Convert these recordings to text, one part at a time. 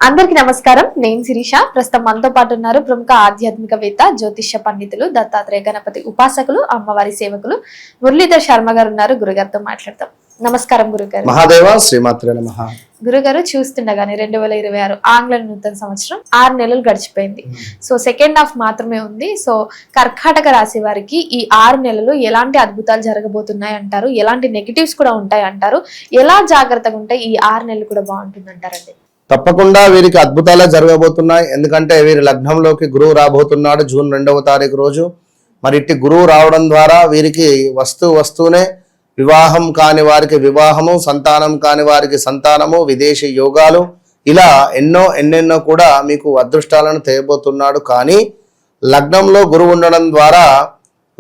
అందరికీ నమస్కారం. నేను శిరీష. ప్రస్తుతం మనతో పాటు ఉన్నారు ప్రముఖ ఆధ్యాత్మికవేత్త, జ్యోతిష్య పండితులు, దత్తాత్రేయ గణపతి ఉపాసకులు, అమ్మవారి సేవకులు మురళీధర్ శర్మ గారు ఉన్నారు. గురుగారితో మాట్లాడతాం. నమస్కారం గురుగారు. మహాదేవ శ్రీమాత్రే నమః. గురుగారు, చూస్తుండగానే 2026 ఆంగ్ల నూతన సంవత్సరం 6 నెలలు గడిచిపోయింది. సో సెకండ్ హాఫ్ మాత్రమే ఉంది. సో కర్కాటక రాశి వారికి ఈ 6 నెలలు ఎలాంటి అద్భుతాలు జరగబోతున్నాయి అంటారు? ఎలాంటి నెగిటివ్స్ కూడా ఉంటాయి అంటారు? ఎలా జాగ్రత్తగా ఉంటే ఈ 6 నెలలు కూడా బాగుంటుంది అంటారండి? తప్పకుండా వీరికి అద్భుతాలే జరగబోతున్నాయి. ఎందుకంటే వీరి లగ్నంలోకి గురువు రాబోతున్నాడు జూన్ 2వ తారీఖు రోజు. మరి ఇట్టి గురువు రావడం ద్వారా వీరికి వస్తూనే వివాహం కాని వారికి వివాహము, సంతానం కాని వారికి సంతానము, విదేశీ యోగాలు, ఇలా ఎన్నెన్నో కూడా మీకు అదృష్టాలను తేయబోతున్నాడు. కానీ లగ్నంలో గురువు ఉండడం ద్వారా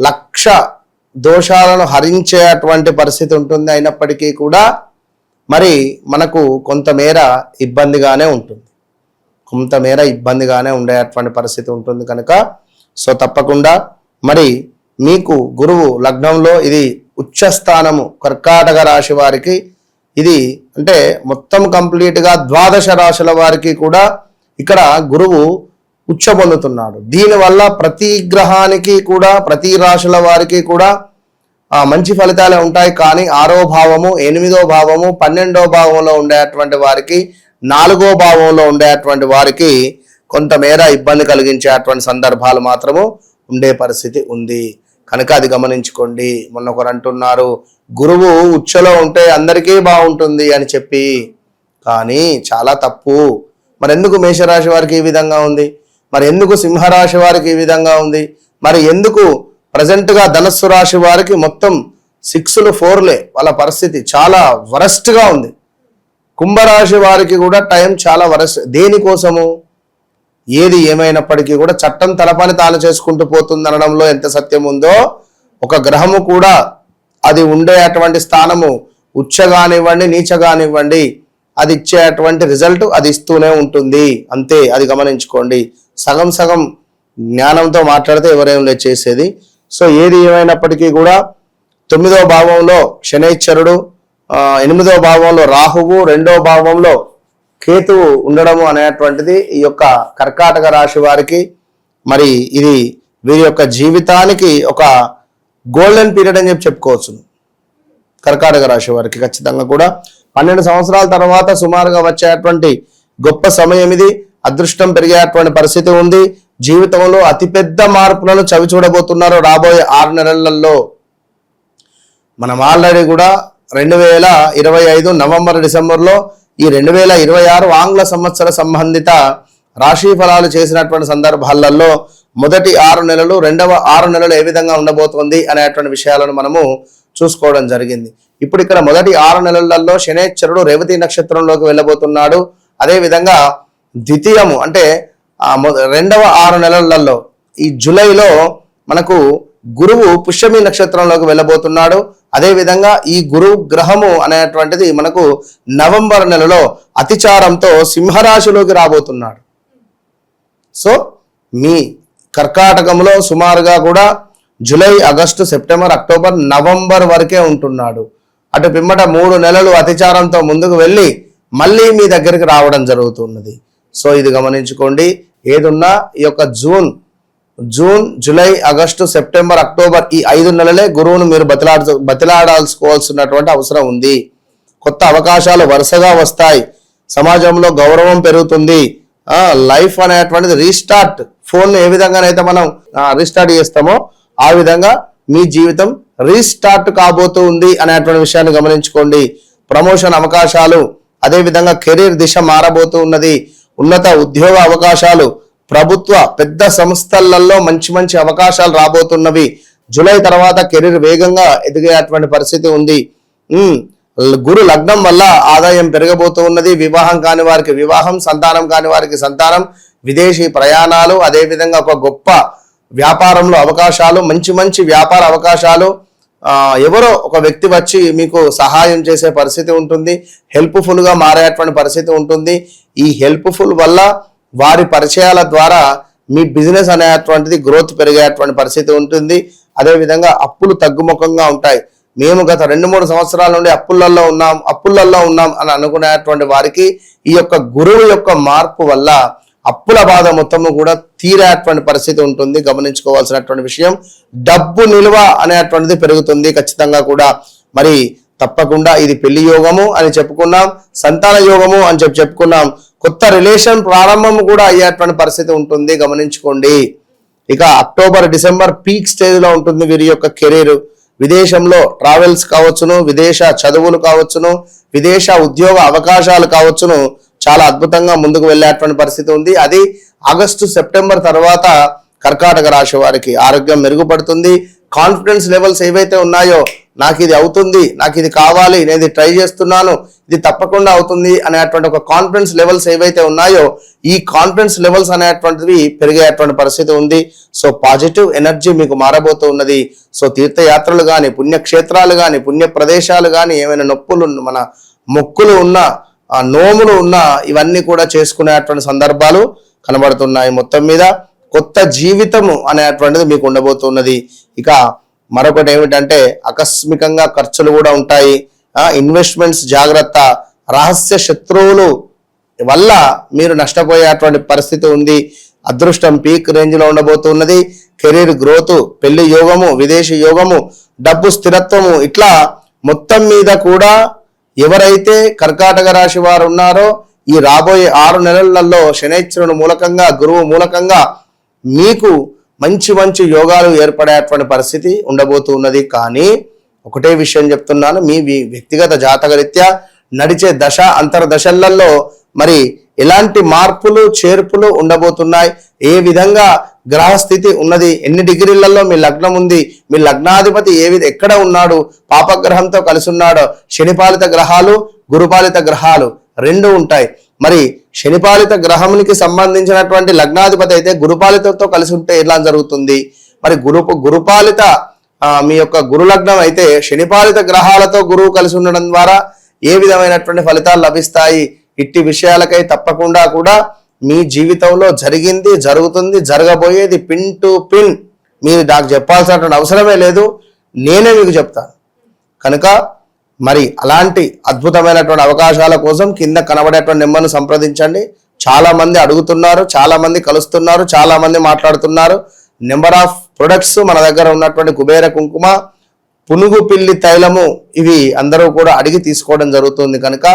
1,00,000 దోషాలను హరించేటువంటి పరిస్థితి ఉంటుంది. అయినప్పటికీ కూడా మరి మనకు కొంతమేర ఇబ్బందిగానే ఉండేటువంటి పరిస్థితి ఉంటుంది కనుక సో తప్పకుండా మరి మీకు గురువు లగ్నంలో ఇది ఉచ్చస్థానము కర్కాటక రాశి వారికి, ఇది అంటే మొత్తం కంప్లీట్గా 12 రాశుల వారికి కూడా ఇక్కడ గురువు ఉచ్చ పొందుతున్నాడు. దీనివల్ల ప్రతి గ్రహానికి కూడా ప్రతి రాశుల వారికి కూడా మంచి ఫలితాలే ఉంటాయి. కానీ 6వ భావము, 8వ భావము, 12వ భావంలో ఉండేటువంటి వారికి, 4వ భావంలో ఉండేటువంటి వారికి కొంతమేర ఇబ్బంది కలిగించేటువంటి సందర్భాలు మాత్రము ఉండే పరిస్థితి ఉంది కనుక అది గమనించుకోండి. మొన్న ఒకరు అంటున్నారు గురువు ఉచ్చలో ఉంటే అందరికీ బాగుంటుంది అని చెప్పి, కానీ చాలా తప్పు. మరి ఎందుకు మేషరాశి వారికి ఈ విధంగా ఉంది? మరి ఎందుకు సింహరాశి వారికి ఈ విధంగా ఉంది? మరి ఎందుకు ప్రజెంట్గా ధనస్సు రాశి వారికి మొత్తం 6లు 4లే, వాళ్ళ పరిస్థితి చాలా వరస్ట్గా ఉంది. కుంభరాశి వారికి కూడా టైం చాలా వరస్ట్. దేనికోసము? ఏది ఏమైనప్పటికీ కూడా చట్టం తన పని తాను చేసుకుంటూ పోతుంది అనడంలో ఎంత సత్యం ఉందో, ఒక గ్రహము కూడా అది ఉండేటువంటి స్థానము ఉచ్చ కానివ్వండి, నీచ కానివ్వండి, అది ఇచ్చేటువంటి రిజల్ట్ అది ఇస్తూనే ఉంటుంది. అంతే, అది గమనించుకోండి. సగం జ్ఞానంతో మాట్లాడితే ఎవరేం లేదు చేసేది. సో ఏది ఏమైనప్పటికీ కూడా 9వ భావంలో శనైశ్వరుడు, 8వ భావంలో రాహువు, 2వ భావంలో కేతువు ఉండడము అనేటువంటిది ఈ యొక్క కర్కాటక రాశి వారికి మరి ఇది వీరి యొక్క జీవితానికి ఒక గోల్డెన్ పీరియడ్ అని చెప్పుకోవచ్చు. కర్కాటక రాశి వారికి ఖచ్చితంగా కూడా 12 సంవత్సరాల తర్వాత సుమారుగా వచ్చేటువంటి గొప్ప సమయం ఇది. అదృష్టం పెరిగేటువంటి పరిస్థితి ఉంది. జీవితంలో అతిపెద్ద మార్పులను చవి చూడబోతున్నారు రాబోయే 6 నెలలలో. మనం ఆల్రెడీ కూడా 2025 నవంబర్ డిసెంబర్లో ఈ 2026 ఆంగ్ల సంవత్సర సంబంధిత రాశి ఫలాలు చేసినటువంటి సందర్భాలలో మొదటి 6 నెలలు, రెండవ 6 నెలలు ఏ విధంగా ఉండబోతోంది అనేటువంటి విషయాలను మనము చూసుకోవడం జరిగింది. ఇప్పుడు ఇక్కడ మొదటి 6 నెలలలో శనైశ్వరుడు రేవతి నక్షత్రంలోకి వెళ్ళబోతున్నాడు. అదేవిధంగా ద్వితీయము అంటే రెండవ 6 నెలలలో ఈ జూలైలో మనకు గురువు పుష్యమి నక్షత్రంలోకి వెళ్ళబోతున్నాడు. అదేవిధంగా ఈ గురువు గ్రహము అనేటువంటిది మనకు నవంబర్ నెలలో అతిచారంతో సింహరాశిలోకి రాబోతున్నాడు. సో మీ కర్కాటకంలో సుమారుగా కూడా July, August, September, October, November వరకే ఉంటున్నాడు. అటు పిమ్మట 3 నెలలు అతిచారంతో ముందుకు వెళ్ళి మళ్ళీ మీ దగ్గరికి రావడం జరుగుతున్నది. సో ఇది గమనించుకోండి. ఏదున్నా ఈ యొక్క June, July, August, September, October ఈ 5 నెలలే గురువును మీరు బతిలాడాల్సుకోవాల్సినటువంటి అవసరం ఉంది. కొత్త అవకాశాలు వరుసగా వస్తాయి. సమాజంలో గౌరవం పెరుగుతుంది. లైఫ్ అనేటువంటిది రీస్టార్ట్, ఫోన్ ఏ విధంగానైతే మనం రీస్టార్ట్ చేస్తామో ఆ విధంగా మీ జీవితం రీస్టార్ట్ కాబోతూ ఉంది అనేటువంటి విషయాన్ని గమనించుకోండి. ప్రమోషన్ అవకాశాలు, అదేవిధంగా కెరీర్ దిశ మారబోతూ ఉన్నది. ఉన్నత ఉద్యోగ అవకాశాలు, ప్రభుత్వ పెద్ద సంస్థలలో మంచి అవకాశాలు రాబోతున్నవి. జూలై తర్వాత కెరీర్ వేగంగా ఎదిగేటువంటి పరిస్థితి ఉంది. గురు లగ్నం వల్ల ఆదాయం పెరగబోతూ ఉన్నది. వివాహం కాని వారికి వివాహం, సంతానం కాని వారికి సంతానం, విదేశీ ప్రయాణాలు, అదేవిధంగా ఒక గొప్ప వ్యాపారంలో అవకాశాలు, మంచి వ్యాపార అవకాశాలు, ఎవరో ఒక వ్యక్తి వచ్చి మీకు సహాయం చేసే పరిస్థితి ఉంటుంది. హెల్ప్ఫుల్గా మారేటువంటి పరిస్థితి ఉంటుంది. ఈ హెల్ప్ఫుల్ వల్ల వారి పరిచయాల ద్వారా మీ బిజినెస్ అనేటువంటిది గ్రోత్ పెరిగేటువంటి పరిస్థితి ఉంటుంది. అదేవిధంగా అప్పులు తగ్గుముఖంగా ఉంటాయి. మేము గత 2-3 సంవత్సరాల నుండి అప్పులల్లో ఉన్నాం అని అనుకునేటువంటి వారికి ఈ యొక్క గురువు యొక్క మార్పు వల్ల అప్పుల బాధ మొత్తము కూడా తీరేటువంటి పరిస్థితి ఉంటుంది. గమనించుకోవాల్సినటువంటి విషయం, డబ్బు నిల్వ అనేటువంటిది పెరుగుతుంది ఖచ్చితంగా కూడా. మరి తప్పకుండా ఇది పెళ్లి యోగము అని చెప్పుకున్నాం, సంతాన యోగము అని చెప్పుకున్నాం, కొత్త రిలేషన్ ప్రారంభము కూడా అయ్యేటువంటి పరిస్థితి ఉంటుంది. గమనించుకోండి. ఇక అక్టోబర్ డిసెంబర్ పీక్ స్టేజ్ లో ఉంటుంది వీరి యొక్క కెరీర్. విదేశంలో ట్రావెల్స్ కావచ్చును, విదేశ చదువులు కావచ్చును, విదేశ ఉద్యోగ అవకాశాలు కావచ్చును, చాలా అద్భుతంగా ముందుకు వెళ్ళేటువంటి పరిస్థితి ఉంది. అది ఆగస్టు సెప్టెంబర్ తర్వాత కర్కాటక రాశి వారికి ఆరోగ్యం మెరుగుపడుతుంది. కాన్ఫిడెన్స్ లెవెల్స్ ఏవైతే ఉన్నాయో, నాకు ఇది అవుతుంది, నాకు ఇది కావాలి, నేను ఇది ట్రై చేస్తున్నాను, ఇది తప్పకుండా అవుతుంది అనేటువంటి ఒక కాన్ఫిడెన్స్ లెవెల్స్ ఏవైతే ఉన్నాయో, ఈ కాన్ఫిడెన్స్ లెవెల్స్ అనేటువంటివి పెరిగేటువంటి పరిస్థితి ఉంది. సో పాజిటివ్ ఎనర్జీ మీకు మారబోతూ ఉన్నది. సో తీర్థయాత్రలు కానీ, పుణ్యక్షేత్రాలు కానీ, పుణ్య ప్రదేశాలు కానీ, ఏమైనా నొప్పులు మన మొక్కులు ఉన్నా, నోములు ఉన్నా, ఇవన్నీ కూడా చేసుకునేటువంటి సందర్భాలు కనబడుతున్నాయి. మొత్తం మీద కొత్త జీవితము అనేటువంటిది మీకు ఉండబోతున్నది. ఇక మరొకటి ఏమిటంటే ఆకస్మికంగా ఖర్చులు కూడా ఉంటాయి. ఇన్వెస్ట్మెంట్స్ జాగ్రత్త, రహస్య శత్రువులు వల్ల మీరు నష్టపోయేటువంటి పరిస్థితి ఉంది. అదృష్టం పీక్ రేంజ్ లో ఉండబోతున్నది. కెరీర్ గ్రోత్, పెళ్లి యోగము, విదేశీ యోగము, డబ్బు స్థిరత్వము, ఇట్లా మొత్తం మీద కూడా ఎవరైతే కర్కాటక రాశి వారు ఉన్నారో ఈ రాబోయే 6 నెలలలో శనైశ్వరుని మూలకంగా, గురువు మూలకంగా మీకు మంచి మంచి యోగాలు ఏర్పడేటువంటి పరిస్థితి ఉండబోతున్నది. కానీ ఒకటే విషయం చెప్తున్నాను, మీ వ్యక్తిగత జాతకరీత్యా నడిచే దశ అంతర్దశలలో మరి ఎలాంటి మార్పులు చేర్పులు ఉండబోతున్నాయి, ఏ విధంగా గ్రహస్థితి ఉన్నది, ఎన్ని డిగ్రీలలో మీ లగ్నం ఉంది, మీ లగ్నాధిపతి ఎక్కడ ఉన్నాడు, పాపగ్రహంతో కలిసి ఉన్నాడో, శనిపాలిత గ్రహాలు, గురుపాలిత గ్రహాలు 2 ఉంటాయి. మరి శనిపాలిత గ్రహానికి సంబంధించినటువంటి లగ్నాధిపతి అయితే గురుపాలితతో కలిసి ఉంటే ఎలా జరుగుతుంది, మరి గురుపాలిత మీ యొక్క గురు లగ్నం అయితే శనిపాలిత గ్రహాలతో గురువు కలిసి ఉండడం ద్వారా ఏ విధమైనటువంటి ఫలితాలు లభిస్తాయి, ఇట్టి విషయాలకై తప్పకుండా కూడా మీ జీవితంలో జరిగింది, జరుగుతుంది, జరగబోయేది పిన్ టు పిన్ మీరు నాకు చెప్పాల్సినటువంటి అవసరమే లేదు, నేనే మీకు చెప్తాను. కనుక మరి అలాంటి అద్భుతమైనటువంటి అవకాశాల కోసం కింద కనబడేటువంటి నెంబర్ను సంప్రదించండి. చాలా మంది అడుగుతున్నారు, చాలా మంది కలుస్తున్నారు, చాలా మంది మాట్లాడుతున్నారు. నెంబర్ ఆఫ్ ప్రొడక్ట్స్ మన దగ్గర ఉన్నటువంటి కుబేర కుంకుమ, పునుగు పిల్లి తైలము, ఇవి అందరూ కూడా అడిగి తీసుకోవడం జరుగుతుంది. కనుక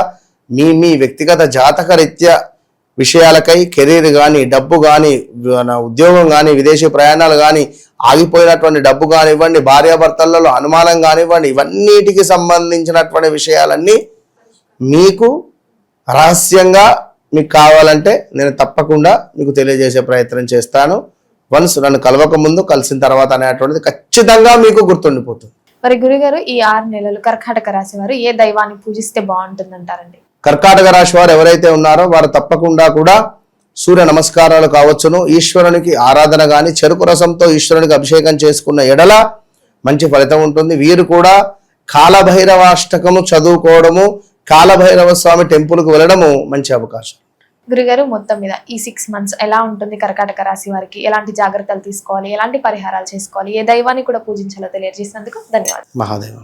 మీ వ్యక్తిగత జాతక రీత్యా విషయాలకై కెరీర్ కానీ, డబ్బు కానీ, ఉద్యోగం కానీ, విదేశీ ప్రయాణాలు కానీ, ఆగిపోయినటువంటి డబ్బు కానివ్వండి, భార్యాభర్తలలో అనుమానం కానివ్వండి, ఇవన్నిటికి సంబంధించినటువంటి విషయాలన్నీ మీకు రహస్యంగా మీకు కావాలంటే నేను తప్పకుండా మీకు తెలియజేసే ప్రయత్నం చేస్తాను. వన్స్ నన్ను కలవక ముందు, కలిసిన తర్వాత అనేటువంటిది ఖచ్చితంగా మీకు గుర్తుండిపోతుంది. మరి గురుగారు, ఈ 6 నెలలు కర్కాటక రాశి వారు ఏ దైవాన్ని పూజిస్తే బాగుంటుంది అంటారండి? కర్కాటక రాశి వారు ఎవరైతే ఉన్నారో వారు తప్పకుండా కూడా సూర్య నమస్కారాలు కావచ్చును, ఈశ్వరునికి ఆరాధన కానీ, చెరుకు రసంతో ఈశ్వరునికి అభిషేకం చేసుకున్న ఎడల మంచి ఫలితం ఉంటుంది. వీరు కూడా కాలభైరవాష్టకము చదువుకోవడము, కాలభైరవ స్వామి టెంపుల్కి వెళ్ళడము మంచి అవకాశం. గురుగారు, మొత్తం మీద ఈ 6 months ఎలా ఉంటుంది కర్కాటక రాశి వారికి, ఎలాంటి జాగ్రత్తలు తీసుకోవాలి, ఎలాంటి పరిహారాలు చేసుకోవాలి, ఏ దైవాన్ని కూడా పూజించాలో తెలియజేసినందుకు ధన్యవాదాలు. మహాదేవ.